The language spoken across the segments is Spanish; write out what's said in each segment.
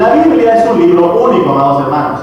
La Biblia es un libro único, amados hermanos.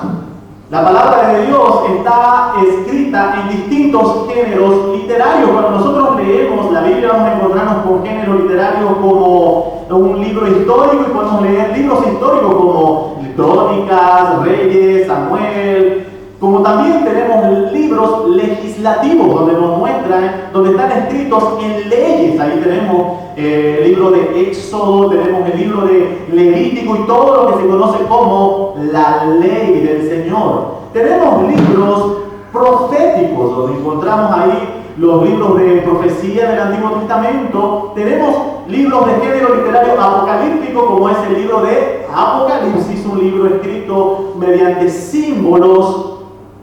La palabra de Dios está escrita en distintos géneros literarios. Cuando nosotros leemos la Biblia vamos a encontrarnos con géneros literarios como un libro histórico y podemos leer libros históricos como Crónicas, Reyes, Samuel. Como también tenemos libros legislativos donde nos muestran, donde están escritos en leyes. Ahí tenemos el libro de Éxodo, tenemos el libro de Levítico y todo lo que se conoce como la ley del Señor. Tenemos libros proféticos, donde encontramos ahí los libros de profecía del Antiguo Testamento. Tenemos libros de género literario apocalíptico, como es el libro de Apocalipsis, un libro escrito mediante símbolos.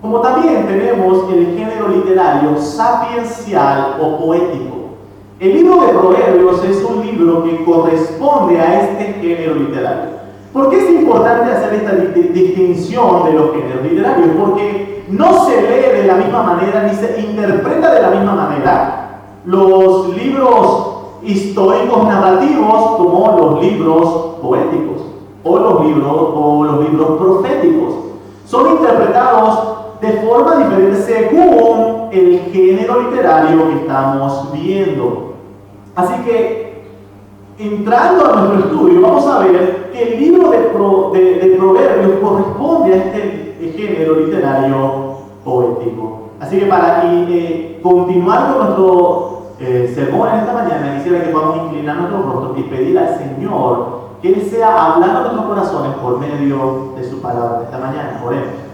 Como también tenemos el género literario sapiencial o poético. El libro de Proverbios es un libro que corresponde a este género literario. ¿Por qué es importante hacer esta distinción de los géneros literarios? Porque no se lee de la misma manera ni se interpreta de la misma manera los libros históricos narrativos como los libros poéticos o los libros proféticos. Son interpretados de forma diferente según el género literario que estamos viendo. Así que, entrando a nuestro estudio, vamos a ver que el libro de Proverbios corresponde a este género literario poético. Así que para continuar con nuestro sermón en esta mañana, quisiera que podamos inclinar nuestros rostros y pedir al Señor que Él sea hablando a nuestros corazones por medio de su palabra esta mañana. Oremos.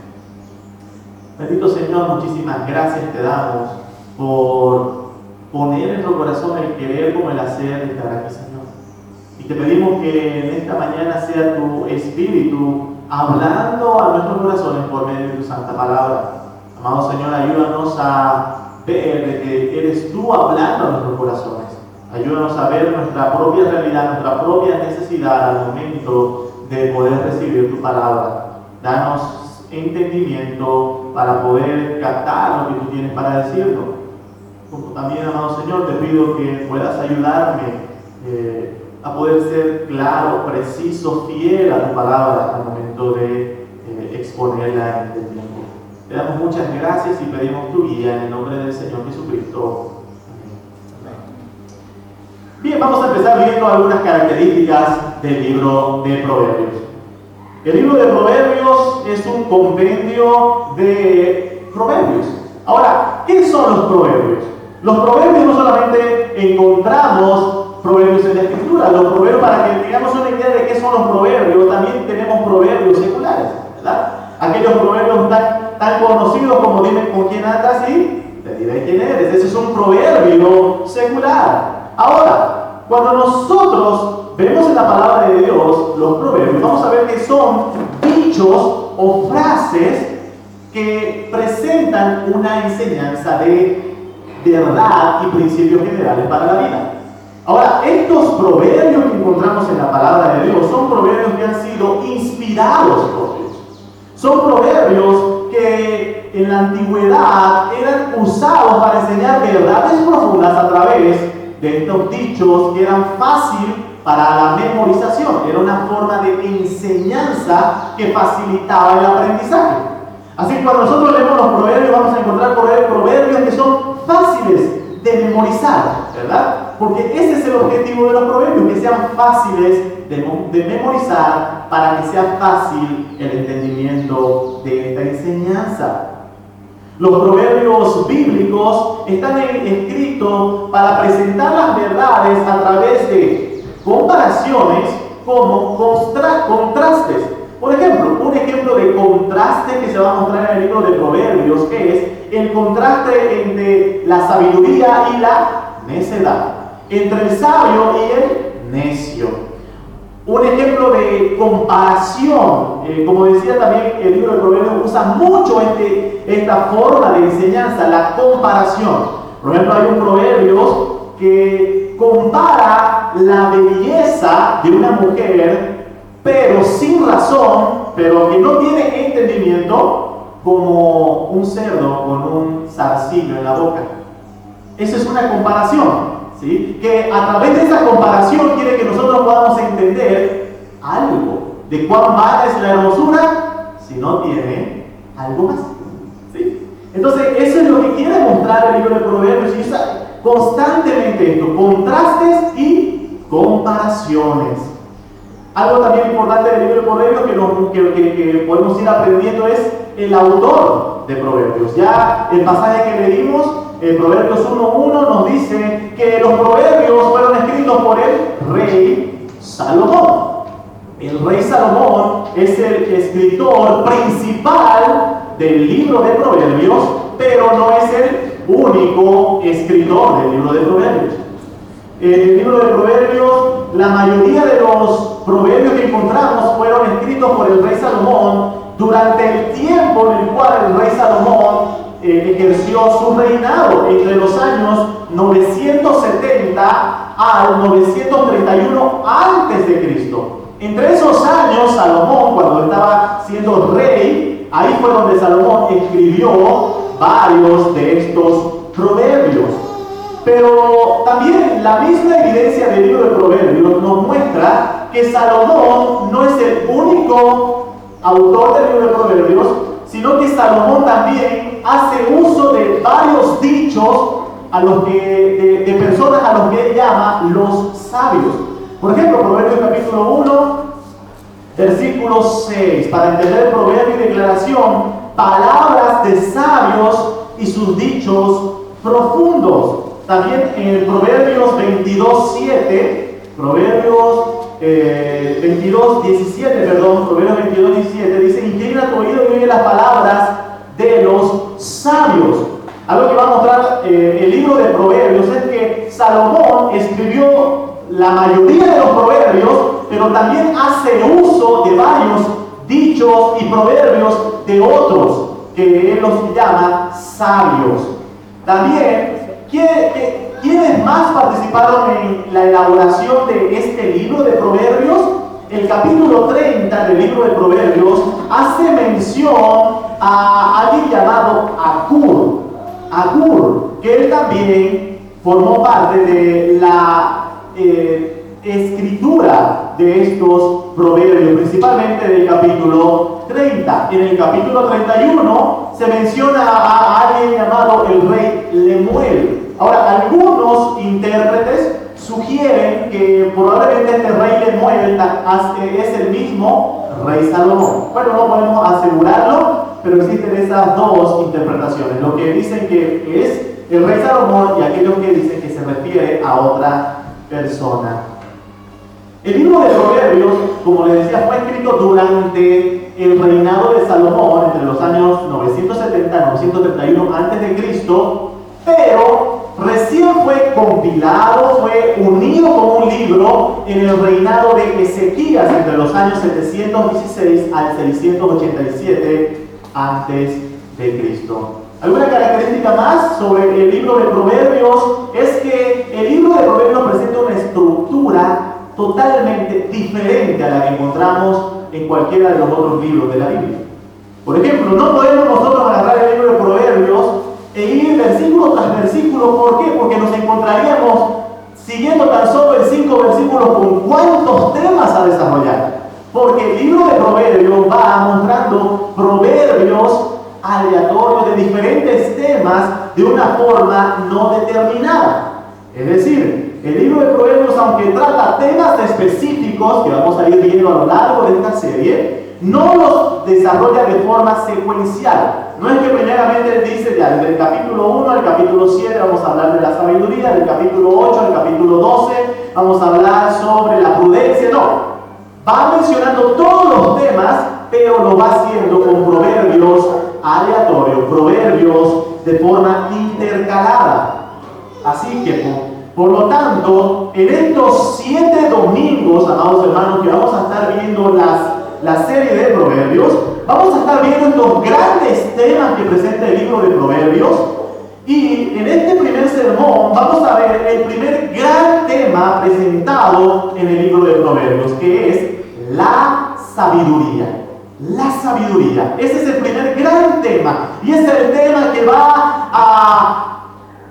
Bendito Señor, muchísimas gracias te damos por poner en nuestro corazón el querer como el hacer de estar aquí, Señor. Y te pedimos que en esta mañana sea tu Espíritu hablando a nuestros corazones por medio de tu santa palabra. Amado Señor, ayúdanos a ver de que eres tú hablando a nuestros corazones. Ayúdanos a ver nuestra propia realidad, nuestra propia necesidad al momento de poder recibir tu palabra. Danos entendimiento para poder captar lo que tú tienes para decirlo. Como también, amado Señor, te pido que puedas ayudarme a poder ser claro, preciso, fiel a tu palabra al momento de exponerla en este tiempo. Te damos muchas gracias y pedimos tu guía en el nombre del Señor Jesucristo. Amén. Bien, vamos a empezar viendo algunas características del libro de Proverbios. El libro de Proverbios es un compendio de proverbios. Ahora, ¿qué son los proverbios? Los proverbios no solamente encontramos proverbios en la Escritura, los proverbios, para que tengamos una idea de qué son los proverbios, también tenemos proverbios seculares, ¿verdad? Aquellos proverbios tan conocidos como dime con quién andas y te diré quién eres. Ese es un proverbio secular. Ahora, cuando nosotros vemos en la palabra de Dios los proverbios, vamos a ver que son dichos o frases que presentan una enseñanza de verdad y principios generales para la vida. Ahora, estos proverbios que encontramos en la palabra de Dios son proverbios que han sido inspirados por Dios. Son proverbios que en la antigüedad eran usados para enseñar verdades profundas a través de estos dichos que eran fáciles para la memorización. Era una forma de enseñanza que facilitaba el aprendizaje. Así que cuando nosotros leemos los proverbios vamos a encontrar proverbios que son fáciles de memorizar, ¿verdad? Porque ese es el objetivo de los proverbios, que sean fáciles de memorizar para que sea fácil el entendimiento de esta enseñanza. Los proverbios bíblicos están escritos para presentar las verdades a través de comparaciones como contrastes. Por ejemplo, un ejemplo de contraste que se va a mostrar en el libro de Proverbios, que es el contraste entre la sabiduría y la necedad, entre el sabio y el necio. Un ejemplo de comparación, como decía también el libro de Proverbios, usa mucho esta forma de enseñanza, la comparación. Por ejemplo, hay un proverbio que compara la belleza de una mujer, pero sin razón, pero que no tiene entendimiento, como un cerdo con un zarcillo en la boca. Esa es una comparación, ¿sí? Que a través de esa comparación quiere que nosotros podamos entender algo. de cuán vana es la hermosura si no tiene algo más. ¿Sí? Entonces, eso es lo que quiere mostrar el libro de Proverbios, y usa constantemente esto, contrastes y comparaciones. Algo también importante del libro de Proverbios que podemos ir aprendiendo es el autor de Proverbios. Ya el pasaje que leímos, Proverbios 1:1, nos dice que los proverbios fueron escritos por el rey Salomón. El rey Salomón es el escritor principal del libro de Proverbios, pero no es el único escritor del libro de Proverbios. En el libro de Proverbios, la mayoría de los proverbios que encontramos fueron escritos por el rey Salomón durante el tiempo en el cual el rey Salomón ejerció su reinado, entre los años 970 al 931 antes de Cristo. Entre esos años, Salomón, cuando estaba siendo rey, ahí fue donde Salomón escribió varios de estos proverbios. Pero también la misma evidencia del libro de Proverbios nos muestra que Salomón no es el único autor del libro de Proverbios, sino que Salomón también hace uso de varios dichos de personas a los que él llama los sabios. Por ejemplo, Proverbios capítulo 1, versículo 6, para entender el proverbio y declaración, palabras de sabios y sus dichos profundos. También en Proverbios 22:17, Proverbios 22:17 dice: inclina tu oído y oye las palabras de los sabios. Algo que va a mostrar el libro de Proverbios es que Salomón escribió la mayoría de los proverbios, pero también hace uso de varios dichos y proverbios de otros, que él los llama sabios. También, ¿quiénes más participaron en la elaboración de este libro de Proverbios? El capítulo 30 del libro de Proverbios hace mención a alguien llamado Agur, que él también formó parte de la escritura de estos proverbios, principalmente del capítulo 30. En el capítulo 31 se menciona a alguien llamado el rey Lemuel. Ahora, algunos intérpretes sugieren que probablemente este rey Lemuel es el mismo rey Salomón. Bueno, no podemos asegurarlo, pero existen esas dos interpretaciones: lo que dicen que es el rey Salomón y aquellos que dicen que se refiere a otra persona. El libro de Proverbios, como les decía, fue escrito durante el reinado de Salomón, entre los años 970 y 931 a.C., pero recién fue compilado, fue unido como un libro en el reinado de Ezequías, entre los años 716 al 687 a.C. Alguna característica más sobre el libro de Proverbios es que el libro de Proverbios presenta una estructura totalmente diferente a la que encontramos en cualquiera de los otros libros de la Biblia. Por ejemplo, no podemos nosotros agarrar el libro de Proverbios e ir versículo tras versículo. ¿Por qué? Porque nos encontraríamos siguiendo tan solo en 5 versículos con cuántos temas a desarrollar. Porque el libro de Proverbios va mostrando proverbios aleatorios de diferentes temas de una forma no determinada. Es decir, el libro de Proverbios, aunque trata temas específicos que vamos a ir viendo a lo largo de esta serie, no los desarrolla de forma secuencial. No es que primeramente dice, ya, del capítulo 1 al capítulo 7 vamos a hablar de la sabiduría, del capítulo 8 al capítulo 12 vamos a hablar sobre la prudencia. No, va mencionando todos los temas, pero lo va haciendo con proverbios aleatorios, proverbios de forma intercalada. Así que, por lo tanto, en estos 7 domingos, amados hermanos, que vamos a estar viendo la serie de Proverbios, vamos a estar viendo estos grandes temas que presenta el libro de Proverbios. Y en este primer sermón vamos a ver el primer gran tema presentado en el libro de Proverbios, que es la sabiduría. La sabiduría. Ese es el primer gran tema. Y es el tema que va a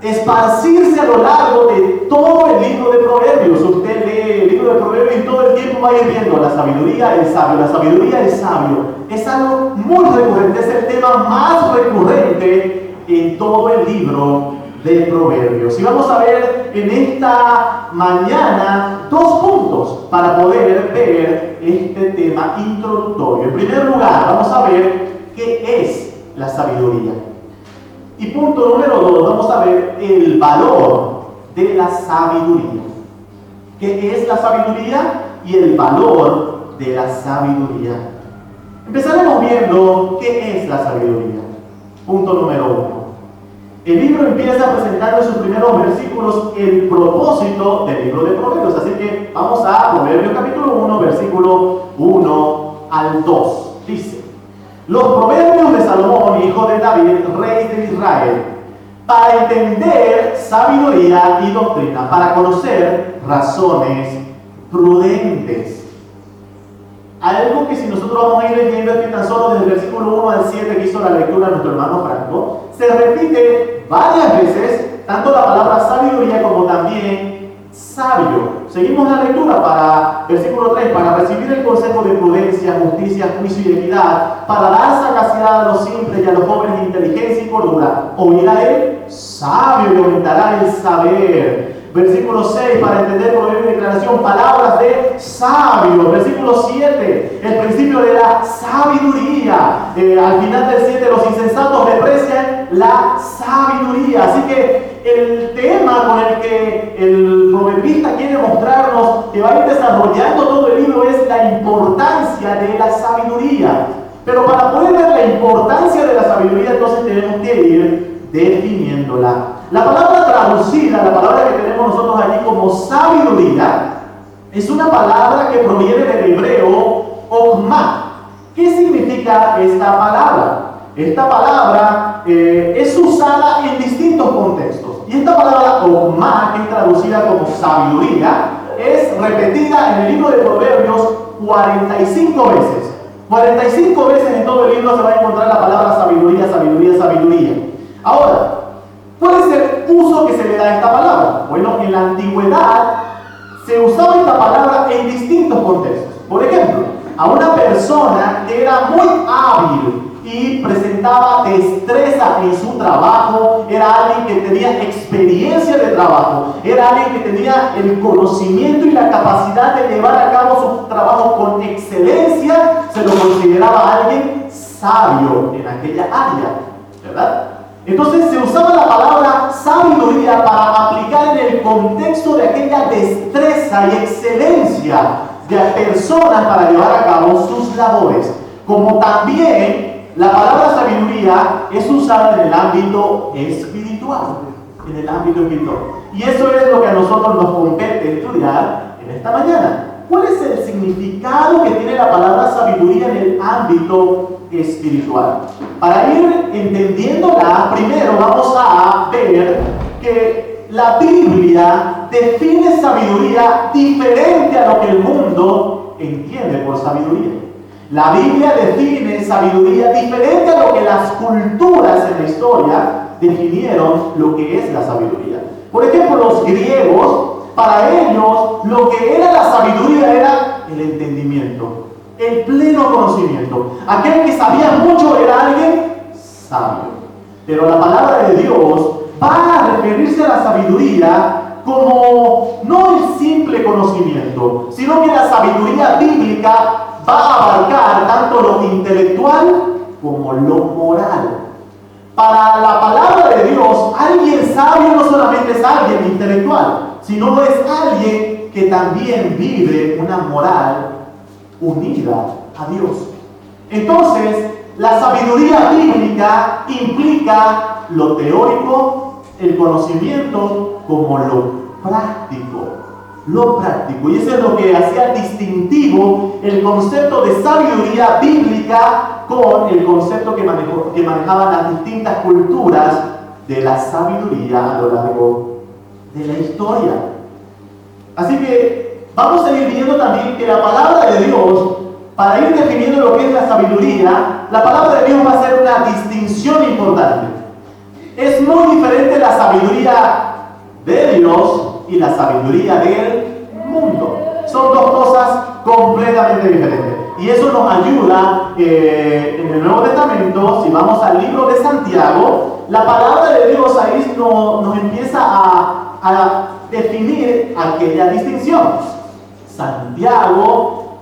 esparcirse a lo largo de todo el libro de Proverbios. Usted lee el libro libro de Proverbios y todo el tiempo va a ir viendo la sabiduría del sabio, la sabiduría del sabio. Es algo muy recurrente, es el tema más recurrente en todo el libro de Proverbios. Y vamos a ver en esta mañana 2 puntos para poder ver este tema introductorio. En primer lugar, vamos a ver qué es la sabiduría. Y punto número 2, vamos a ver el valor de la sabiduría. ¿Qué es la sabiduría? Y el valor de la sabiduría. Empezaremos viendo qué es la sabiduría. Punto número 1. El libro empieza presentando en sus primeros versículos el propósito del libro de Proverbios. Así que vamos a Proverbios capítulo 1, versículo 1 al 2. Dice: los proverbios de Salomón, hijo de David, rey de Israel, para entender sabiduría y doctrina, para conocer razones prudentes. Algo que si nosotros vamos a ir leyendo es que tan solo desde el versículo 1 al 7 que hizo la lectura nuestro hermano Franco, se repite varias veces tanto la palabra sabiduría como también sabio. Seguimos la lectura para versículo 3, para recibir el consejo de prudencia, justicia, juicio y equidad, para dar sagacidad a los simples y a los jóvenes inteligencia y cordura. Oirá él sabio y aumentará el saber. Versículo 6, para entender por medio de declaración, palabras de sabio. Versículo 7, el principio de la sabiduría. Al final del 7, los insensatos desprecian la sabiduría. Así que el tema con el que el proverbista quiere mostrarnos que va a ir desarrollando todo el libro es la importancia de la sabiduría. Pero para poder ver la importancia de la sabiduría, entonces tenemos que ir definiéndola. La palabra traducida, la palabra que tenemos nosotros aquí como sabiduría, es una palabra que proviene del hebreo okma. ¿Qué significa esta palabra? Esta palabra es usada en distintos contextos. Y esta palabra okma, que es traducida como sabiduría, es repetida en el libro de Proverbios 45 veces. 45 veces en todo el libro se va a encontrar la palabra sabiduría, sabiduría, sabiduría. Ahora, ¿cuál es el uso que se le da a esta palabra? Bueno, en la antigüedad se usaba esta palabra en distintos contextos. Por ejemplo, a una persona que era muy hábil y presentaba destreza en su trabajo, era alguien que tenía experiencia de trabajo, era alguien que tenía el conocimiento y la capacidad de llevar a cabo su trabajo con excelencia, se lo consideraba alguien sabio en aquella área, ¿verdad? Entonces se usaba la palabra sabiduría para aplicar en el contexto de aquella destreza y excelencia de personas para llevar a cabo sus labores. Como también la palabra sabiduría es usada en el ámbito espiritual. En el ámbito espiritual. Y eso es lo que a nosotros nos compete estudiar en esta mañana. ¿Cuál es el significado que tiene la palabra sabiduría en el ámbito espiritual? Para ir entendiéndola, primero vamos a ver que la Biblia define sabiduría diferente a lo que el mundo entiende por sabiduría. La Biblia define sabiduría diferente a lo que las culturas en la historia definieron lo que es la sabiduría. Por ejemplo, los griegos, para ellos, lo que era la sabiduría era el entendimiento, el pleno conocimiento. Aquel que sabía mucho era alguien sabio. Pero la palabra de Dios va a referirse a la sabiduría como no el simple conocimiento, sino que la sabiduría bíblica va a abarcar tanto lo intelectual como lo moral. Para la palabra de Dios, alguien sabio no solamente es alguien intelectual, sino es alguien que también vive una moral unida a Dios. Entonces, la sabiduría bíblica implica lo teórico, el conocimiento, como lo práctico. Lo práctico. Y eso es lo que hacía distintivo el concepto de sabiduría bíblica con el concepto que manejaban las distintas culturas de la sabiduría a lo largo de la historia. Así que vamos a ir viendo también que la palabra de Dios, para ir definiendo lo que es la sabiduría, la palabra de Dios va a hacer una distinción importante. Es muy diferente la sabiduría de Dios y la sabiduría del mundo. Son dos cosas completamente diferentes. Y eso nos ayuda en el Nuevo Testamento. Si vamos al libro de Santiago, la palabra de Dios ahí nos empieza a definir aquella distinción. Santiago,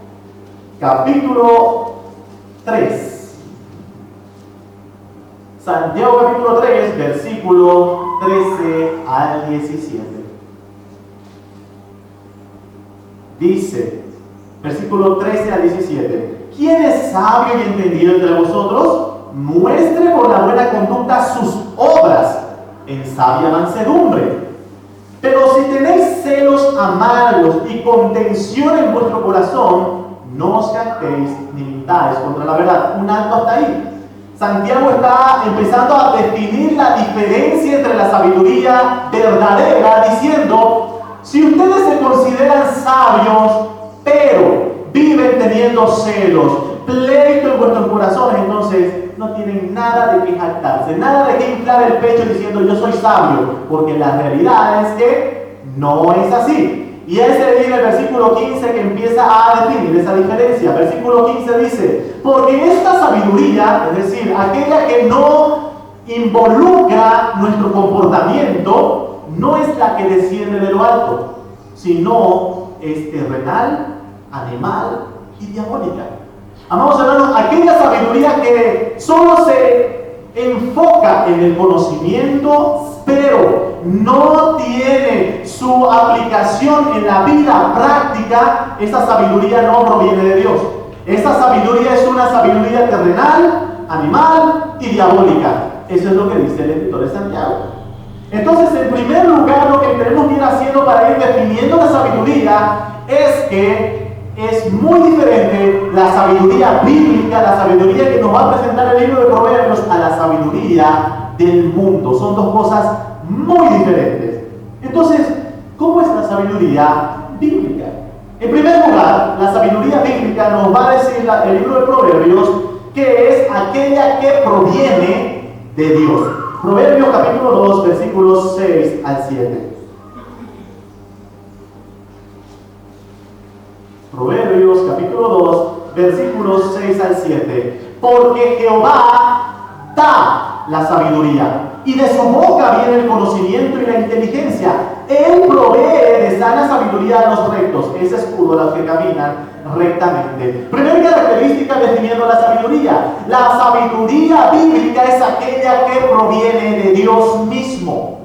capítulo 3. Santiago capítulo 3, versículo 13 al 17. Dice, versículo 13 al 17: ¿Quién es sabio y entendido entre vosotros? Muestre por la buena conducta sus obras en sabia mansedumbre. Pero si tenéis celos amargos y contención en vuestro corazón, no os jactéis ni mintáis contra la verdad. Un alto hasta ahí. Santiago está empezando a definir la diferencia entre la sabiduría verdadera, diciendo: si ustedes se consideran sabios, pero viven teniendo celos, pleito en vuestros corazones, entonces no tienen nada de que jactarse, nada de que inflar el pecho diciendo yo soy sabio, porque la realidad es que no es así. Y ese viene el versículo 15 que empieza a definir esa diferencia. Versículo 15 dice: porque esta sabiduría, es decir, aquella que no involucra nuestro comportamiento, no es la que desciende de lo alto, sino es terrenal, animal y diabólica. Amados hermanos, aquella sabiduría que solo se enfoca en el conocimiento, pero no tiene su aplicación en la vida práctica, esa sabiduría no proviene de Dios. Esa sabiduría es una sabiduría terrenal, animal y diabólica. Eso es lo que dice el escritor de Santiago. Entonces, en primer lugar, lo que tenemos que ir haciendo para ir definiendo la sabiduría es que es muy diferente la sabiduría bíblica, la sabiduría que nos va a presentar el libro de Proverbios, a la sabiduría del mundo. Son dos cosas muy diferentes. Entonces, ¿cómo es la sabiduría bíblica? En primer lugar, la sabiduría bíblica nos va a decir el libro de Proverbios que es aquella que proviene de Dios. Proverbios capítulo 2, versículos 6 al 7. Proverbios capítulo 2, versículos 6 al 7. Porque Jehová da la sabiduría, y de su boca viene el conocimiento y la inteligencia. Él provee de sana sabiduría a los rectos, es escudo a los que caminan rectamente. Primera característica definiendo la sabiduría. La sabiduría bíblica es aquella que proviene de Dios mismo.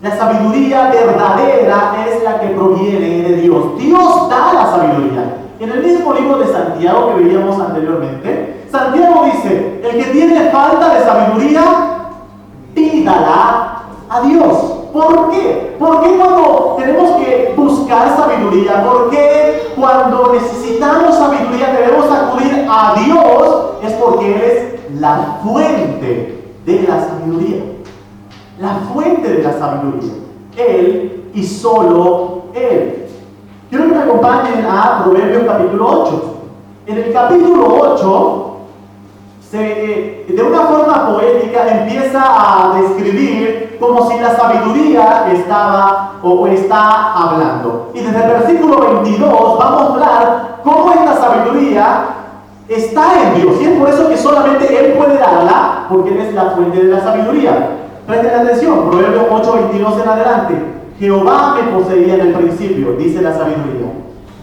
La sabiduría verdadera es la que proviene de Dios. Dios da la sabiduría. En el mismo libro de Santiago que veíamos anteriormente, Santiago dice: el que tiene falta de sabiduría, pídala a Dios. ¿Por qué? ¿Por qué cuando tenemos que buscar sabiduría? ¿Por qué cuando necesitamos sabiduría debemos acudir a Dios? Es porque Él es la fuente de la sabiduría. La fuente de la sabiduría. Él y solo Él. Quiero que me acompañen a Proverbios capítulo 8. En el capítulo 8, de una forma poética empieza a describir como si la sabiduría estaba o está hablando. Y desde el versículo 22 va a mostrar cómo esta sabiduría está en Dios. Y es por eso que solamente Él puede darla, porque Él es la fuente de la sabiduría. Presten atención, Proverbios 8, 22 en adelante. Jehová me poseía en el principio, dice la sabiduría.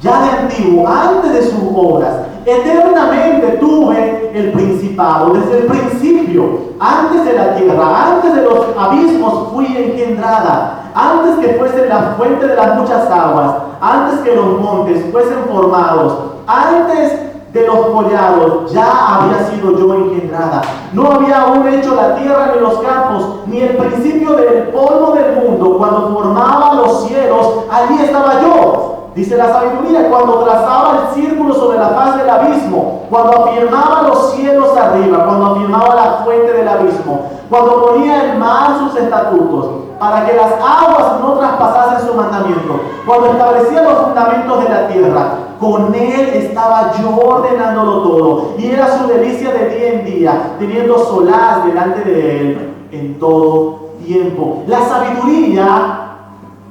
Ya de antiguo, antes de sus obras, eternamente tuve el principado, desde el principio, antes de la tierra, antes de los abismos fui engendrada, antes que fuese la fuente de las muchas aguas, antes que los montes fuesen formados, antes de los collados ya había sido yo engendrada. No había aún hecho la tierra ni los campos, ni el principio del polvo del mundo. Cuando formaba los cielos, allí estaba yo. Dice la sabiduría, cuando trazaba el círculo sobre la faz del abismo, cuando afirmaba los cielos arriba, cuando afirmaba la fuente del abismo, cuando ponía el mar sus estatutos, para que las aguas no traspasasen su mandamiento, cuando establecía los fundamentos de la tierra, con Él estaba yo ordenándolo todo, y era su delicia de día en día, teniendo solaz delante de Él en todo tiempo. La sabiduría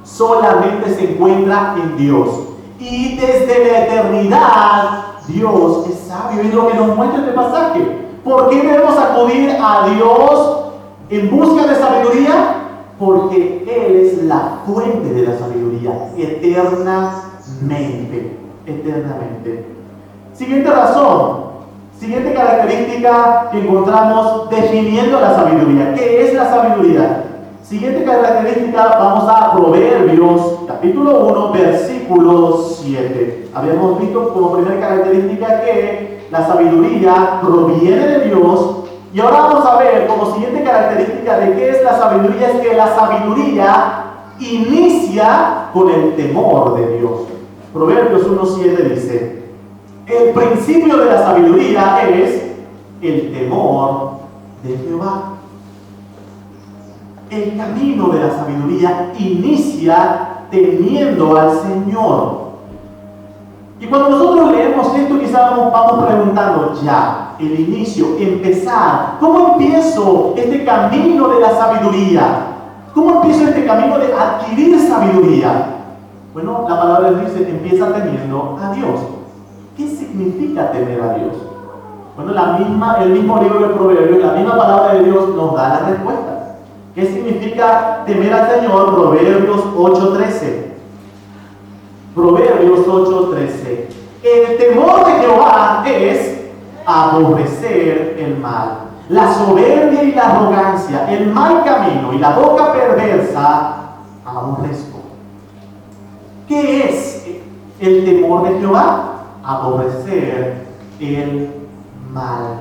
solamente se encuentra en Dios. Y desde la eternidad, Dios es sabio. Es lo que nos muestra este pasaje. ¿Por qué debemos acudir a Dios en busca de sabiduría? Porque Él es la fuente de la sabiduría, eternamente. Siguiente razón, siguiente característica que encontramos definiendo la sabiduría. ¿Qué es la sabiduría? Siguiente característica, vamos a Proverbios, capítulo 1, versículo 7. Habíamos visto como primera característica que la sabiduría proviene de Dios. Y ahora vamos a ver como siguiente característica de qué es la sabiduría, es que la sabiduría inicia con el temor de Dios. Proverbios 1:7 dice: el principio de la sabiduría es el temor de Jehová. El camino de la sabiduría inicia temiendo al Señor. Y cuando nosotros leemos esto, quizás vamos preguntando ya, el inicio, empezar. ¿Cómo empiezo este camino de la sabiduría? ¿Cómo empiezo este camino de adquirir sabiduría? Bueno, la palabra dice, empieza temiendo a Dios. ¿Qué significa temer a Dios? Bueno, el mismo libro de Proverbios, la misma palabra de Dios nos da la respuesta. ¿Qué significa temer al Señor? Proverbios 8:13. Proverbios 8:13. El temor de Jehová es aborrecer el mal, la soberbia y la arrogancia, el mal camino y la boca perversa aborrezco. ¿Qué es el temor de Jehová? Aborrecer el mal.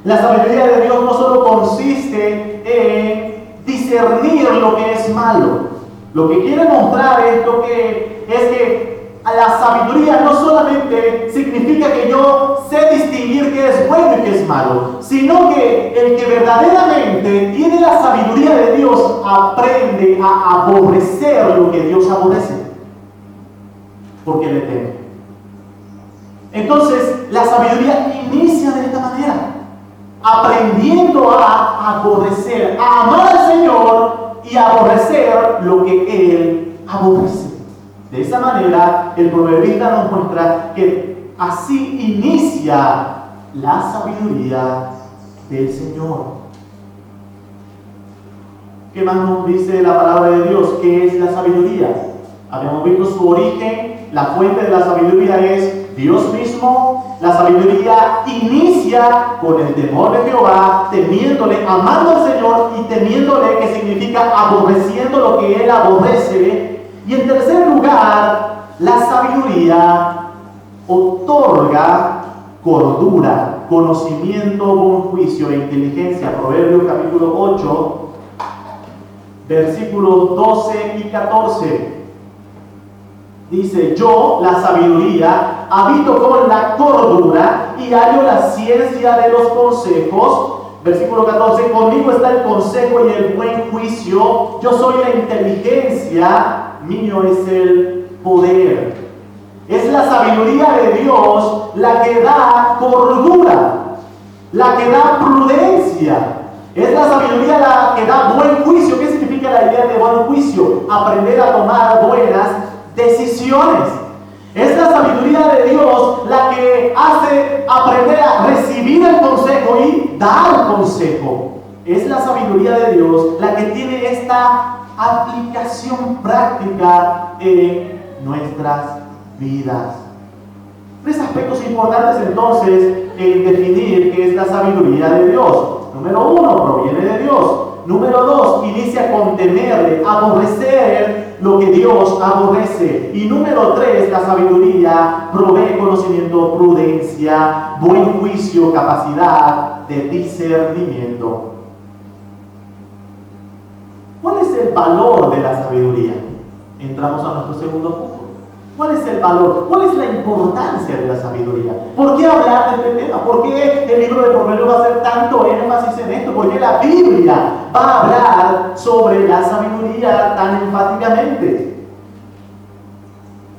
La sabiduría de Dios no solo consiste en discernir lo que es malo. Lo que quiere mostrar es que la sabiduría no solamente significa que yo sé distinguir qué es bueno y qué es malo, sino que el que verdaderamente tiene la sabiduría de Dios aprende a aborrecer lo que Dios aborrece, porque le teme. Entonces, la sabiduría inicia de esta manera, aprendiendo a aborrecer, a amar al Señor y a aborrecer lo que Él aborrece. De esa manera, el proverbista nos muestra que así inicia la sabiduría del Señor. ¿Qué más nos dice la palabra de Dios? ¿Qué es la sabiduría? Habíamos visto su origen, la fuente de la sabiduría es Dios mismo. La sabiduría inicia con el temor de Jehová, temiéndole, amando al Señor y temiéndole, que significa aborreciendo lo que Él aborrece. Y en tercer lugar, la sabiduría otorga cordura, conocimiento, buen juicio e inteligencia. Proverbios capítulo 8, versículos 12 y 14. Dice: yo, la sabiduría, habito con la cordura y hallo la ciencia de los consejos. Versículo 14: conmigo está el consejo y el buen juicio. Yo soy la inteligencia, mío es el poder. Es la sabiduría de Dios la que da cordura, la que da prudencia. Es la sabiduría la que da buen juicio. ¿Qué significa la idea de buen juicio? Aprender a tomar buenas decisiones. Es la sabiduría de Dios la que hace aprender a recibir el consejo y dar consejo. Es la sabiduría de Dios la que tiene esta aplicación práctica en nuestras vidas. Tres aspectos importantes entonces en definir qué es la sabiduría de Dios. Número 1, proviene de Dios. Número 2, inicia con temerle, aborrecer lo que Dios aborrece. Y número 3, la sabiduría provee conocimiento, prudencia, buen juicio, capacidad de discernimiento. ¿Cuál es el valor de la sabiduría? Entramos a nuestro segundo punto. ¿Cuál es el valor? ¿Cuál es la importancia de la sabiduría? ¿Por qué hablar de este tema? ¿Por qué el libro de Proverbios va a hacer tanto énfasis en esto? ¿Por qué la Biblia va a hablar sobre la sabiduría tan enfáticamente?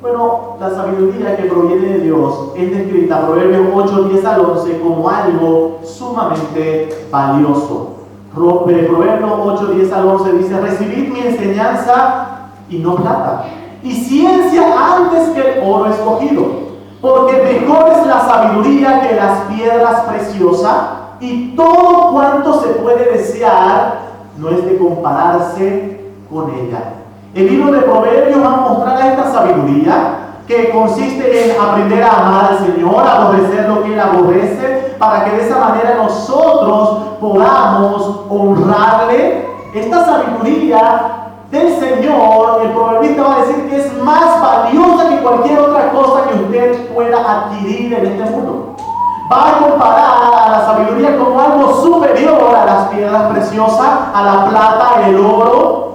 Bueno, la sabiduría que proviene de Dios es descrita, Proverbios 8, 10 al 11, como algo sumamente valioso. Proverbios 8, 10 al 11 dice: recibid mi enseñanza y no plata, y ciencia antes que el oro escogido, porque mejor es la sabiduría que las piedras preciosas, y todo cuanto se puede desear no es de compararse con ella. El libro de Proverbios va a mostrar esta sabiduría que consiste en aprender a amar al Señor, aborrecer lo que Él aborrece, para que de esa manera nosotros podamos honrarle. Esta sabiduría del Señor, el proverbista va a decir que es más valiosa que cualquier otra cosa que usted pueda adquirir en este mundo. Va a comparar a la sabiduría como algo superior a las piedras preciosas, a la plata, el oro.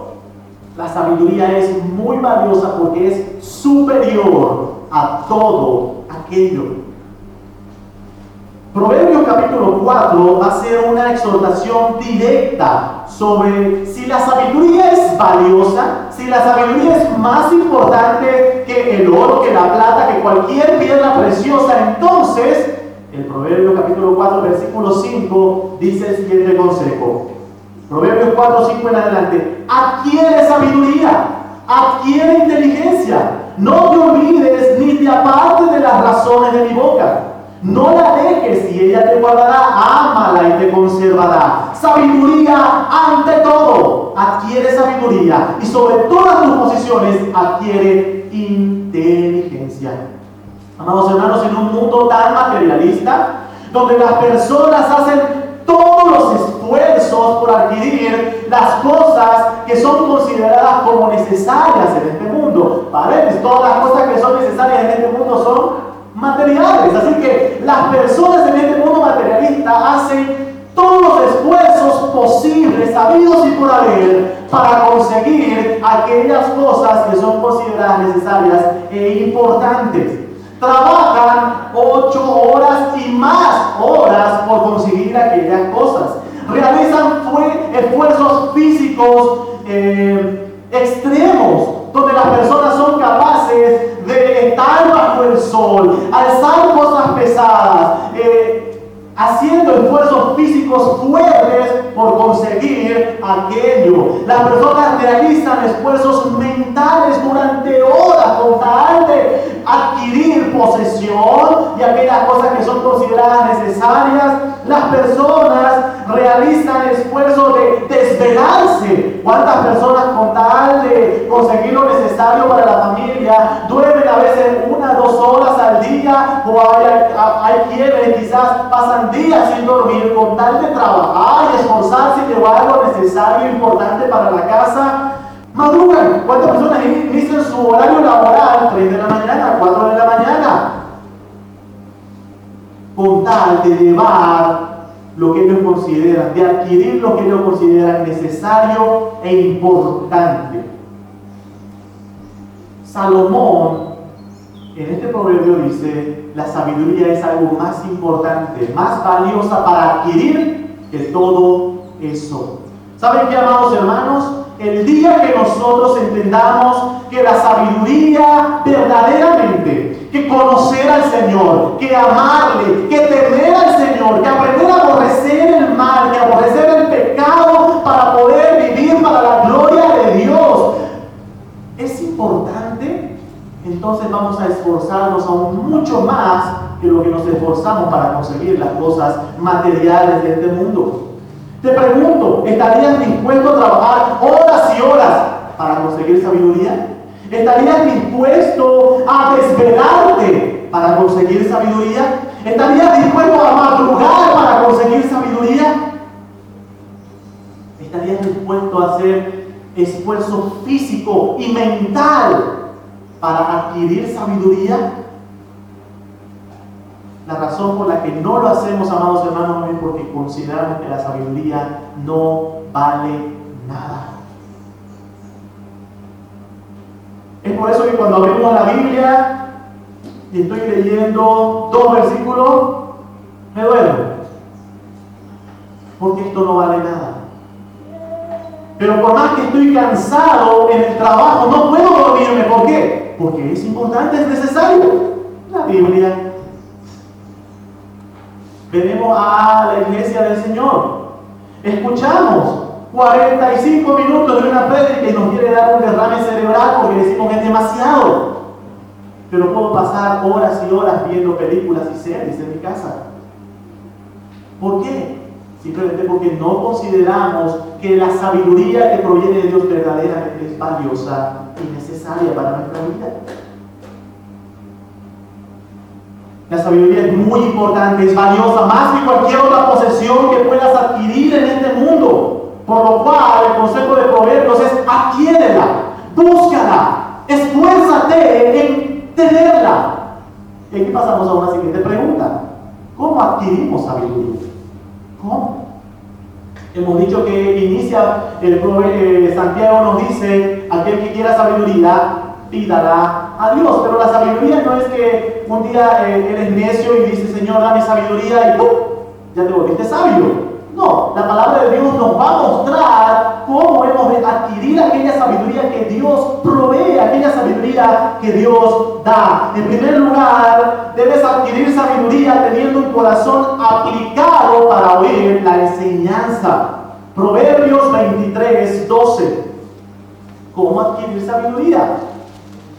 La sabiduría es muy valiosa porque es superior a todo aquello. Proverbios capítulo 4 va a ser una exhortación directa sobre si la sabiduría es valiosa, si la sabiduría es más importante que el oro, que la plata, que cualquier piedra preciosa. Entonces, el Proverbios capítulo 4 versículo 5 dice el siguiente consejo. Proverbios 4, 5 en adelante: adquiere sabiduría, adquiere inteligencia, no te olvides ni te apartes de las razones de mi boca. No la dejes y ella te guardará, ámala y te conservará. Sabiduría ante todo, adquiere sabiduría, y sobre todas tus posiciones adquiere inteligencia. Amados hermanos, en un mundo tan materialista, donde las personas hacen todos los esfuerzos por adquirir las cosas que son consideradas como necesarias en este mundo. Paréntesis, todas las cosas que son necesarias en este mundo son materiales. Así que las personas en este mundo materialista hacen todos los esfuerzos posibles, sabidos y por haber, para conseguir aquellas cosas que son consideradas necesarias e importantes. Trabajan 8 horas y más horas por conseguir aquellas cosas. Realizan esfuerzos físicos extremos, donde las personas son capaces de estar bajo el sol, alzar cosas pesadas, haciendo esfuerzos físicos fuertes por conseguir aquello. Las personas realizan esfuerzos mentales durante horas con tal de adquirir posesión y aquellas cosas que son consideradas necesarias. Las personas realizan esfuerzos de desvelarse. ¿Cuántas personas con tal de conseguir lo necesario para la familia duermen a veces 1 o 2 horas al día? O hay quienes quizás pasan días sin dormir con tal de trabajar y esforzarse y llevar lo necesario e importante para la casa. Madrugan. ¿Cuántas personas inician su horario laboral 3 de la mañana, 4 de la mañana? Con tal de llevar lo que ellos consideran, de adquirir lo que ellos consideran necesario e importante. Salomón en este proverbio dice: la sabiduría es algo más importante, más valiosa para adquirir que todo eso. ¿Saben qué, amados hermanos? El día que nosotros entendamos que la sabiduría verdaderamente, que conocer al Señor, que amarle, que temer al Señor, que aprender a aborrecer el mal, que aborrecer el pecado para poder vivir para la gloria de Dios, es importante, entonces vamos a esforzarnos aún mucho más que lo que nos esforzamos para conseguir las cosas materiales de este mundo. Te pregunto, ¿estarías dispuesto a trabajar horas y horas para conseguir sabiduría? ¿Estarías dispuesto a desvelarte para conseguir sabiduría? ¿Estarías dispuesto a madrugar para conseguir sabiduría? ¿Estarías dispuesto a hacer esfuerzo físico y mental para adquirir sabiduría? La razón por la que no lo hacemos, amados hermanos, es porque consideramos que la sabiduría no vale nada. Es por eso que cuando abrimos la Biblia y estoy leyendo 2 versículos, me duermo, porque esto no vale nada. Pero por más que estoy cansado en el trabajo, no puedo dormirme. ¿Por qué? Porque es importante, es necesario. La Biblia. Venimos a la iglesia del Señor, escuchamos 45 minutos de una prédica y nos quiere dar un derrame cerebral porque decimos que es demasiado. Pero puedo pasar horas y horas viendo películas y series en mi casa. ¿Por qué? Simplemente porque no consideramos que la sabiduría que proviene de Dios verdaderamente es valiosa y necesaria para nuestra vida. La sabiduría es muy importante, es valiosa, más que cualquier otra posesión que puedas adquirir en este mundo. Por lo cual, el consejo de Proverbios es: adquiérela, búscala, esfuérzate en tenerla. Y aquí pasamos a una siguiente pregunta: ¿cómo adquirimos sabiduría? ¿Cómo? Hemos dicho que inicia Santiago nos dice: aquel que quiera sabiduría, pídala a Dios. Pero la sabiduría no es que un día eres necio y dices: Señor, dame sabiduría, y ¡pum!, ya te volviste sabio. No, la palabra de Dios nos va a mostrar cómo hemos de adquirir aquella sabiduría que Dios provee, aquella sabiduría que Dios da. En primer lugar, debes adquirir sabiduría teniendo un corazón aplicado para oír la enseñanza. Proverbios 23:12. ¿Cómo adquirir sabiduría?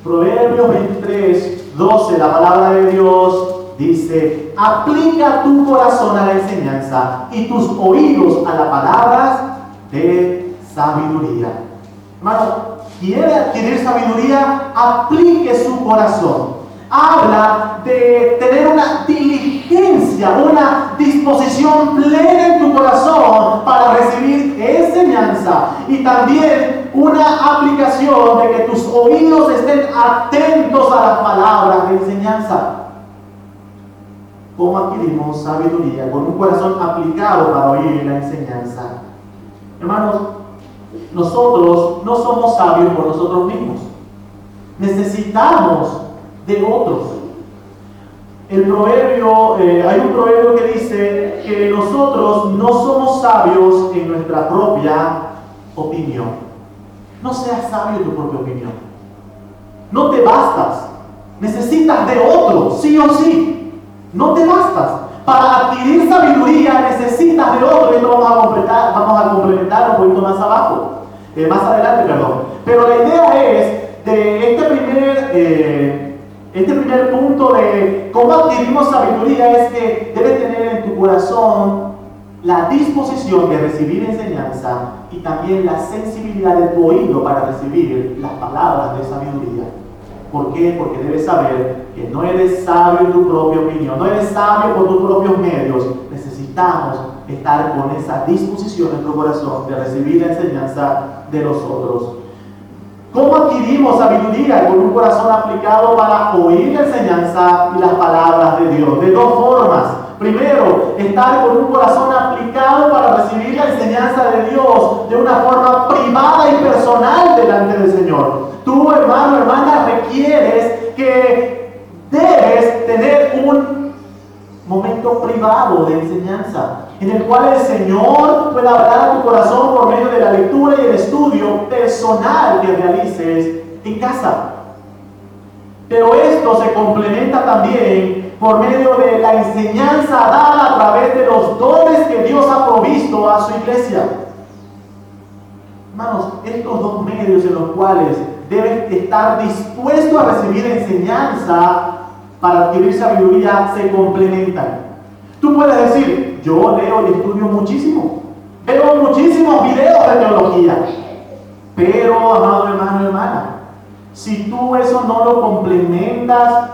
Proverbios 23:12, la palabra de Dios dice: aplica tu corazón a la enseñanza y tus oídos a las palabras de sabiduría. Hermano, ¿quiere adquirir sabiduría? Aplique su corazón. Habla de tener una diligencia, una disposición plena en tu corazón para recibir enseñanza, y también una aplicación de que tus oídos estén atentos a las palabras de enseñanza. ¿Cómo adquirimos sabiduría? Con un corazón aplicado para oír la enseñanza. Hermanos, nosotros no somos sabios por nosotros mismos. Necesitamos de otros. Hay un proverbio que dice que nosotros no somos sabios en nuestra propia opinión. No seas sabio en tu propia opinión. No te bastas. Necesitas de otro, sí o sí. No te bastas. Para adquirir sabiduría necesitas de otro. Esto vamos a complementar un poquito más abajo. Más adelante, perdón. Pero la idea es de este primer punto de cómo adquirimos sabiduría, es que debes tener en tu corazón la disposición de recibir enseñanza y también la sensibilidad de tu oído para recibir las palabras de sabiduría. ¿Por qué? Porque debes saber que no eres sabio en tu propia opinión, no eres sabio por tus propios medios. Necesitamos estar con esa disposición en tu corazón de recibir la enseñanza de los otros. ¿Cómo adquirimos sabiduría? Con un corazón aplicado para oír la enseñanza y las palabras de Dios. De dos formas. Primero, estar con un corazón aplicado para recibir la enseñanza de Dios de una forma privada y personal delante del Señor. Tú, hermano, hermana, requieres que debes tener un momento privado de enseñanza, en el cual el Señor pueda hablar a tu corazón por medio de la lectura y el estudio personal que realices en casa. Pero esto se complementa también por medio de la enseñanza dada a través de los dones que Dios ha provisto a su iglesia. Hermanos, estos dos medios en los cuales debes estar dispuesto a recibir enseñanza para adquirir sabiduría se complementan. Tú puedes decir: yo leo y estudio muchísimo, veo muchísimos videos de teología, pero, amado hermano, hermana, si tú eso no lo complementas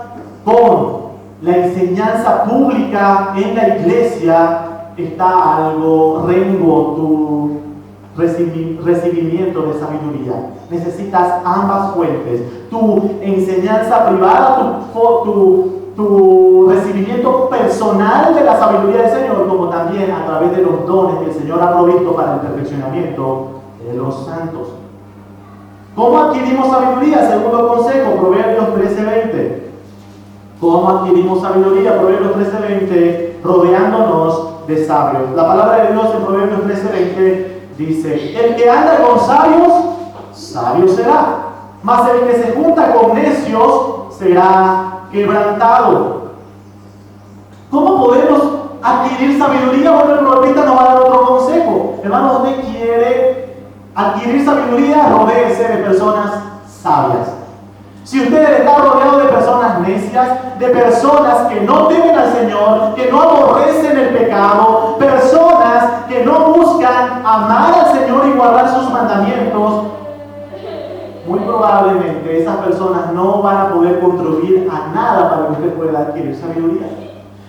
con la enseñanza pública en la iglesia, está algo rengo tu recibimiento de sabiduría. Necesitas ambas fuentes: tu enseñanza privada, tu recibimiento personal de la sabiduría del Señor, como también a través de los dones que el Señor ha provisto para el perfeccionamiento de los santos. ¿Cómo adquirimos sabiduría? Segundo consejo, Proverbios 13:20. ¿Cómo adquirimos sabiduría? Proverbios 13:20, rodeándonos de sabios. La palabra de Dios en Proverbios 13:20 dice: el que anda con sabios, sabio será, mas el que se junta con necios será quebrantado. ¿Cómo podemos adquirir sabiduría? Bueno, el proverbista nos va a dar otro consejo. Hermano, ¿dónde quiere adquirir sabiduría, rodéese de personas sabias. Si usted está rodeado de personas necias, de personas que no temen al Señor, que no aborrecen el pecado, personas que no buscan amar al Señor y guardar sus mandamientos, muy probablemente esas personas no van a poder contribuir a nada para que usted pueda adquirir sabiduría.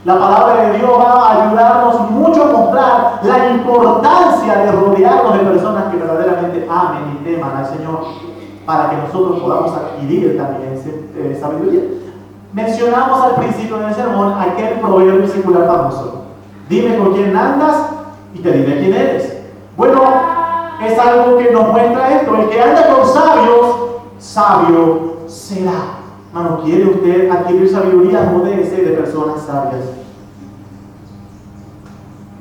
La palabra de Dios va a ayudarnos mucho a mostrar la importancia de rodearnos de personas que verdaderamente amen y teman al Señor, para que nosotros podamos adquirir también sabiduría. Mencionamos al principio del sermón aquel proverbio secular famoso: dime con quién andas y te diré quién eres. Bueno, es algo que nos muestra esto: el que anda con sabios, sabio será. Hermano, ¿quiere usted adquirir sabiduría? Rodéese de personas sabias.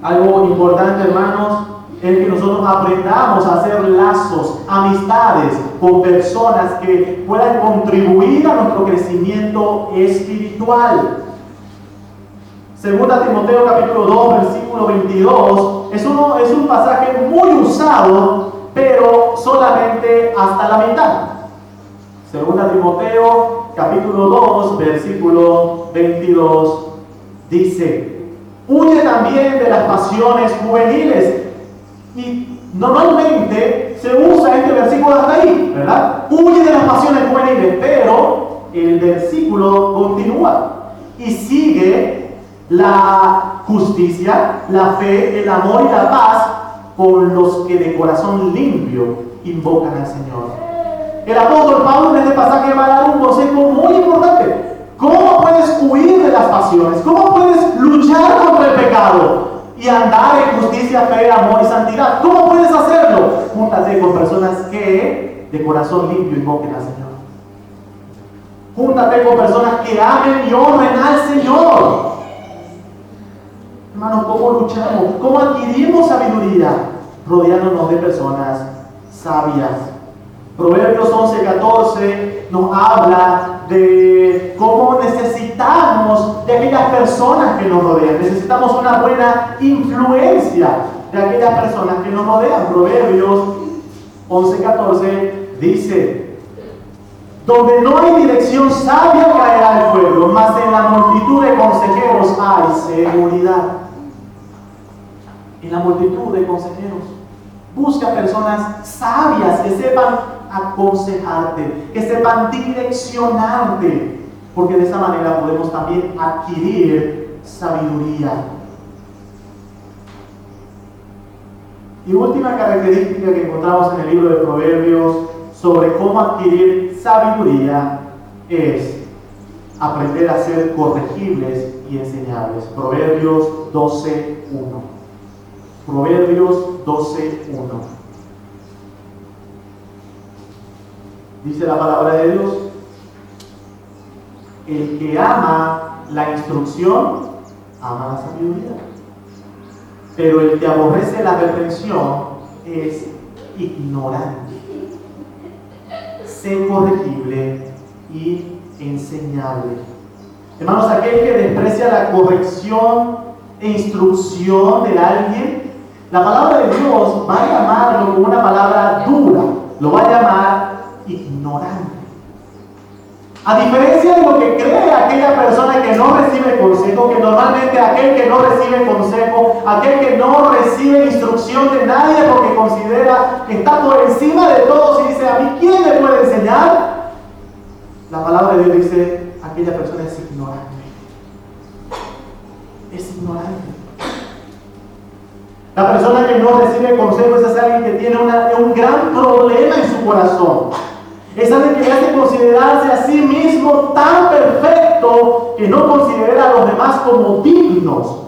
Algo importante, hermanos, es que nosotros aprendamos a hacer lazos, amistades con personas que puedan contribuir a nuestro crecimiento espiritual. Segunda Timoteo capítulo 2, versículo 22, es un pasaje muy usado, pero solamente hasta la mitad. Segunda Timoteo capítulo 2, versículo 22, dice: huye también de las pasiones juveniles. Y normalmente se usa este versículo hasta ahí, ¿verdad? Huye de las pasiones juveniles, pero el versículo continúa y sigue: la justicia, la fe, el amor y la paz con los que de corazón limpio invocan al Señor. El apóstol Pablo en este pasaje va a dar un consejo muy importante. ¿Cómo puedes huir de las pasiones? ¿Cómo puedes luchar contra el pecado y andar en justicia, fe, amor y santidad? ¿Cómo puedes hacerlo? Júntate con personas que de corazón limpio invoquen al Señor. Júntate con personas que amen y honren al Señor. Hermanos, ¿cómo luchamos? ¿Cómo adquirimos sabiduría? Rodeándonos de personas sabias. Proverbios 11:14 nos habla de cómo necesitamos de aquellas personas que nos rodean. Necesitamos una buena influencia de aquellas personas que nos rodean. Proverbios 11:14 dice: donde no hay dirección sabia caerá el pueblo, mas en la multitud de consejeros hay seguridad. En la multitud de consejeros. Busca personas sabias que sepan aconsejarte, que sepan direccionarte, porque de esa manera podemos también adquirir sabiduría. Y última característica que encontramos en el libro de Proverbios sobre cómo adquirir sabiduría es aprender a ser corregibles y enseñables. Proverbios 12:1. Proverbios 12:1. Dice la palabra de Dios: el que ama la instrucción, ama la sabiduría. Pero el que aborrece la reprensión es ignorante. Sé corregible y enseñable. Hermanos, aquel que desprecia la corrección e instrucción de alguien, la palabra de Dios va a llamarlo con una palabra dura, lo va a llamar ignorante. A diferencia de lo que cree aquella persona que no recibe consejo, que normalmente aquel que no recibe consejo, aquel que no recibe instrucción de nadie porque considera que está por encima de todos y dice: ¿a mí quién me puede enseñar? La palabra de Dios dice: aquella persona es ignorante. Es ignorante. La persona que no recibe consejos es alguien que tiene un gran problema en su corazón. Es alguien que le hace considerarse a sí mismo tan perfecto que no considera a los demás como dignos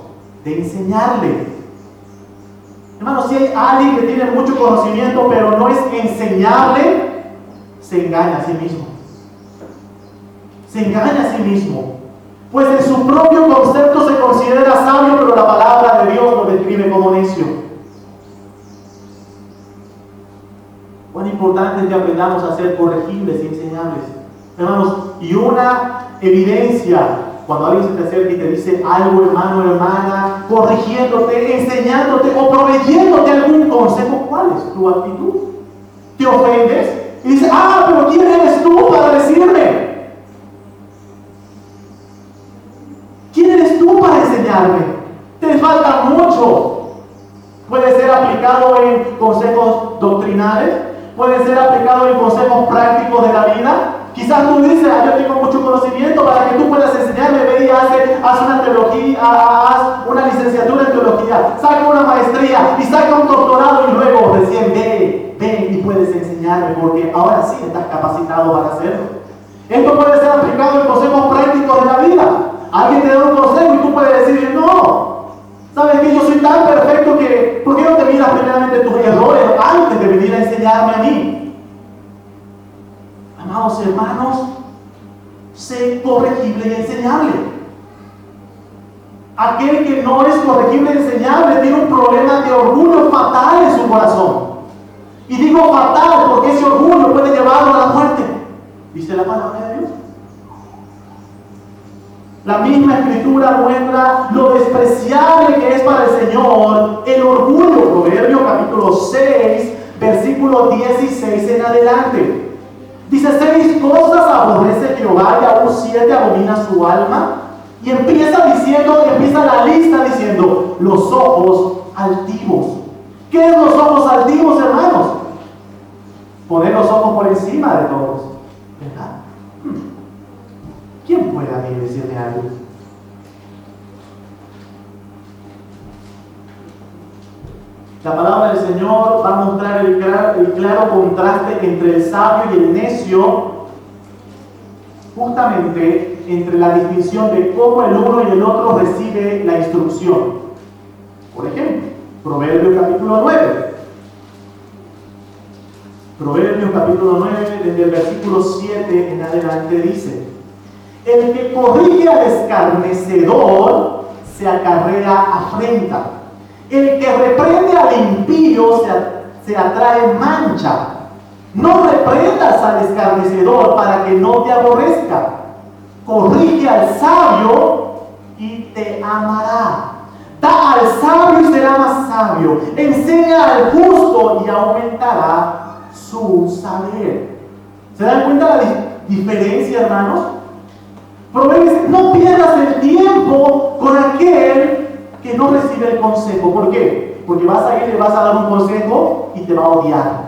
de enseñarle. Hermanos, si hay alguien que tiene mucho conocimiento pero no es enseñable, se engaña a sí mismo. Se engaña a sí mismo. Pues en su propio concepto se considera sabio, pero la palabra de Dios lo describe como necio. Cuán importante es que aprendamos a ser corregibles y enseñables. Hermanos, y una evidencia cuando alguien se te acerca y te dice algo, hermano, hermana, corrigiéndote, enseñándote o proveyéndote algún consejo, ¿cuál es tu actitud? te ofendes y dices, pero ¿quién eres tú para decirme? ¿Quién eres tú para enseñarme? Te falta mucho. Puede ser aplicado en consejos doctrinales, puede ser aplicado en consejos prácticos de la vida. Quizás tú dices, yo tengo mucho conocimiento para que tú puedas enseñarme, ve y haz una teología, haz una licenciatura en teología, saca una maestría y saca un doctorado y luego recién ven y puedes enseñarme porque ahora sí estás capacitado para hacerlo. Esto puede ser aplicado en consejos prácticos de la vida. Alguien te da un consejo y tú puedes decir, no, sabes que yo soy tan perfecto que, ¿por qué no te miras primeramente tus errores antes de venir a enseñarme a mí? Amados hermanos, sé corregible y enseñable. Aquel que no es corregible y enseñable tiene un problema de orgullo fatal en su corazón. Y digo fatal porque ese orgullo puede llevarlo a la muerte. ¿Dice la palabra de Dios? La misma escritura muestra lo despreciable que es para el Señor el orgullo. Proverbios capítulo 6, versículo 16 en adelante. Dice, 6 cosas aborrece Jehová y aún 7 abomina su alma. Y empieza la lista diciendo, los ojos altivos. ¿Qué es los ojos altivos, hermanos? Poner los ojos por encima de todos. ¿Verdad? ¿Quién puede a mí decirme algo? La palabra del Señor va a mostrar el claro contraste entre el sabio y el necio, justamente entre la distinción de cómo el uno y el otro recibe la instrucción. Por ejemplo, Proverbios capítulo 9. Proverbios capítulo 9, desde el versículo 7 en adelante dice, el que corrige al escarnecedor se acarrea afrenta. El que reprende al impío se atrae mancha. No reprendas al escarnecedor para que no te aborrezca. Corrige al sabio y te amará. Da al sabio y será más sabio. Enseña al justo y aumentará su saber. ¿Se dan cuenta la diferencia, hermanos? Proverbios, no pierdas el tiempo con aquel que no recibe el consejo. ¿Por qué? Porque vas a ir y le vas a dar un consejo y te va a odiar.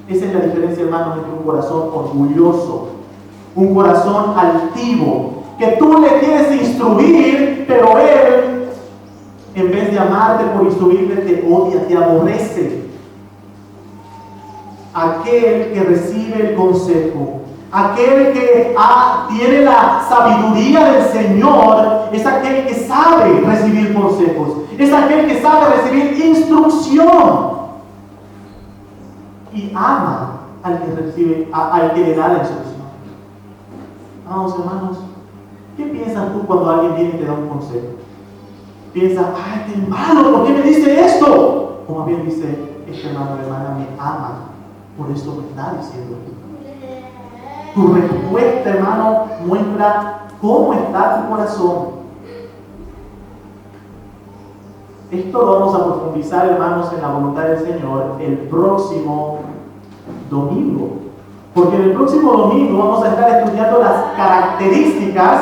Esa es la diferencia, hermanos, entre un corazón orgulloso, un corazón altivo, que tú le quieres instruir, pero él, en vez de amarte por instruirle, te odia, te aborrece. Aquel que recibe el consejo, aquel que tiene la sabiduría del Señor, es aquel que sabe recibir consejos, es aquel que sabe recibir instrucción y ama al que recibe, al que le da la instrucción. Vamos, hermanos, ¿qué piensas tú cuando alguien viene y te da un consejo? Piensas, este hermano, ¿por qué me dice esto? O más bien dice, este hermano o hermana me ama, por eso me está diciendo esto. Tu respuesta, hermano, muestra cómo está tu corazón. Esto lo vamos a profundizar, hermanos, en la voluntad del Señor el próximo domingo. Porque en el próximo domingo vamos a estar estudiando las características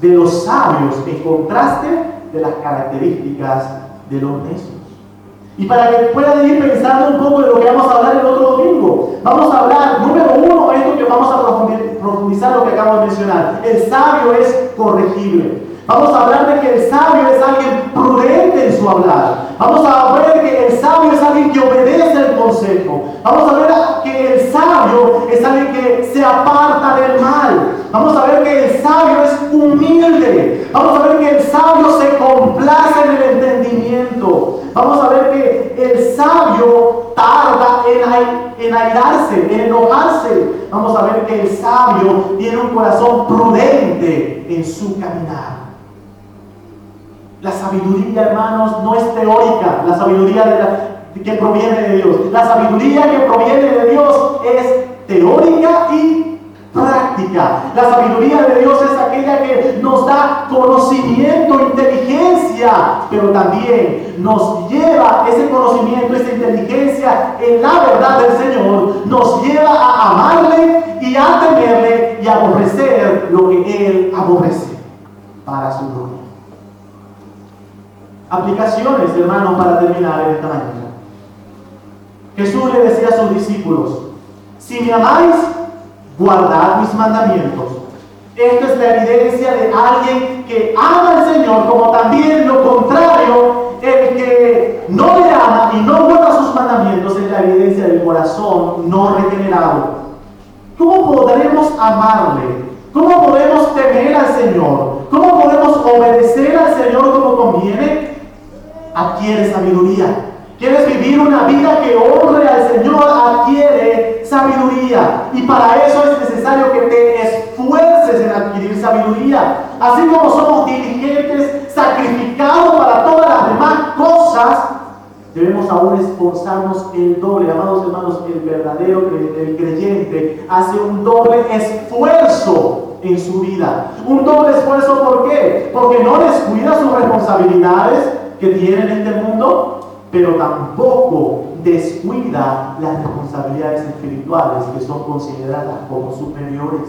de los sabios en contraste de las características de los necios. Y para que puedan ir pensando un poco de lo que vamos a hablar el otro domingo, vamos a hablar, número 1, esto que vamos a profundizar lo que acabo de mencionar. El sabio es corregible. Vamos a hablar de que el sabio es alguien prudente en su hablar. Vamos a ver que el sabio es alguien que obedece el consejo. Vamos a ver que el sabio es alguien que se aparta del mal. Vamos a ver que el sabio es humilde. Vamos a ver que el sabio se complace en el entendimiento. Vamos a ver que el sabio tarda en airarse, en enojarse. Vamos a ver que el sabio tiene un corazón prudente en su caminar. La sabiduría, hermanos, no es teórica. La sabiduría que proviene de Dios. La sabiduría que proviene de Dios es teórica y práctica. práctica. La sabiduría de Dios es aquella que nos da conocimiento, inteligencia, pero también nos lleva ese conocimiento, esa inteligencia en la verdad del Señor, nos lleva a amarle y a temerle y a aborrecer lo que Él aborrece para su gloria. Aplicaciones, hermanos, para terminar en esta mañana. Jesús le decía a sus discípulos: si me amáis, guardad mis mandamientos. Esta es la evidencia de alguien que ama al Señor, como también lo contrario, el que no le ama y no guarda sus mandamientos, es la evidencia del corazón no regenerado. ¿Cómo podremos amarle? ¿Cómo podemos temer al Señor? ¿Cómo podemos obedecer al Señor como conviene? Adquiere sabiduría. ¿Quieres vivir una vida que honre al Señor? Adquiere sabiduría. Y para eso es necesario que te esfuerces en adquirir sabiduría. Así como somos diligentes, sacrificados para todas las demás cosas, debemos aún esforzarnos el doble. Amados hermanos, el verdadero creyente hace un doble esfuerzo en su vida. Un doble esfuerzo, ¿por qué? Porque no descuida sus responsabilidades que tiene en este mundo, pero tampoco descuida las responsabilidades espirituales que son consideradas como superiores.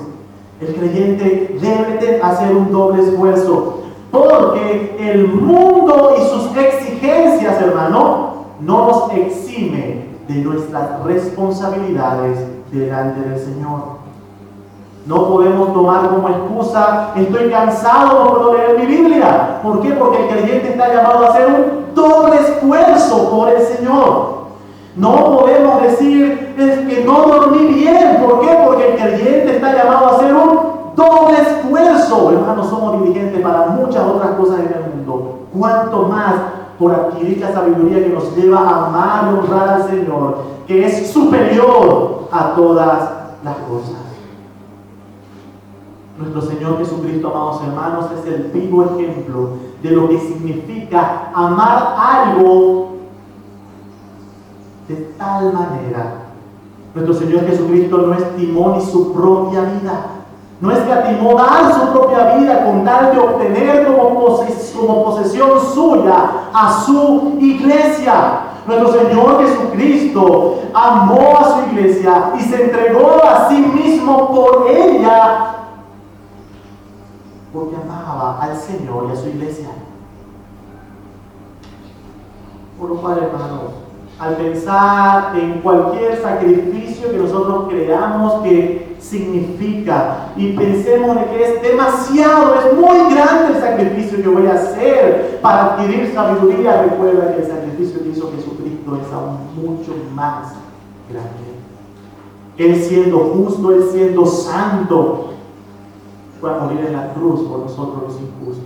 El creyente debe hacer un doble esfuerzo, porque el mundo y sus exigencias, hermano, no nos exime de nuestras responsabilidades delante del Señor. No podemos tomar como excusa: estoy cansado, no puedo leer mi Biblia. ¿Por qué? Porque el creyente está llamado a hacer un doble esfuerzo por el Señor. No podemos decir: es que no dormí bien. ¿Por qué? Porque el creyente está llamado a hacer un doble esfuerzo. Hermanos, somos diligentes para muchas otras cosas en el mundo. ¿Cuánto más por adquirir la sabiduría que nos lleva a amar y honrar al Señor, que es superior a todas las cosas? Nuestro Señor Jesucristo, amados hermanos, es el vivo ejemplo de lo que significa amar algo de tal manera. Nuestro Señor Jesucristo no estimó ni su propia vida, no escatimó dar su propia vida con tal de obtener como posesión suya a su iglesia. Nuestro Señor Jesucristo amó a su iglesia y se entregó a sí mismo por ella, porque amaba al Señor y a su iglesia. Por lo cual, hermanos, al pensar en cualquier sacrificio que nosotros creamos que significa, y pensemos de que es demasiado, es muy grande el sacrificio que voy a hacer para adquirir sabiduría, recuerda que el sacrificio que hizo Jesucristo es aún mucho más grande. Él siendo justo, Él siendo santo, fue a morir en la cruz por nosotros los injustos.